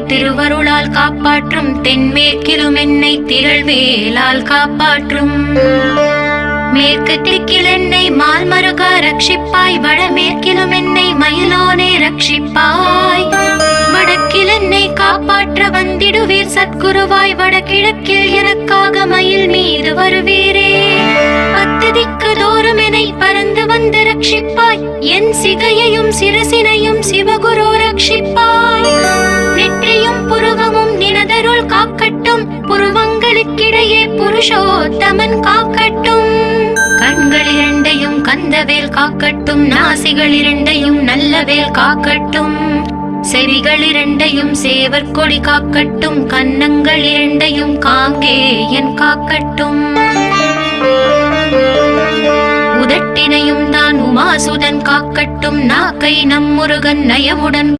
திருவருளால் காப்பாற்றும், தென்மேற்கிலும் என்னை திரள்வேலால் காப்பாற்றும். மேற்கு திக்கில் என்னை மால்மருகா ரட்சிப்பாய், வடமேற்கிலும் என்னை மயிலோனே ரட்சிப்பாய். வடக்கில் என்னை காப்பாற்ற வந்திடுவீர் சத்குருவாய், வடகிழக்கில் எனக்காக மயில் மீது வருவீரே. 10 திக்கு தோறும் என்னை பறந்து வந்து ரட்சிப்பாய், என் சிகையையும் சிரசினையும் சிவகுரு ரட்சிப்பாய். நெற்றியும் புருவமும் நினதருள் காக்கட்டும், புருவங்களுக்கிடையே புருஷோத்தமன் காக்கட்டும். கண்கள் இரண்டையும் கந்தவேல் காக்கட்டும், நாசிகள் இரண்டையும் நல்லவேல் காக்கட்டும். செவிகள் இரண்டையும் சேவர் கொடி காக்கட்டும், கன்னங்கள் இரண்டையும் காங்கேயன் காக்கட்டும். உதட்டினையும் தான் உமாசுதன் காக்கட்டும், நாக்கை நம் முருகன் நயவுடன்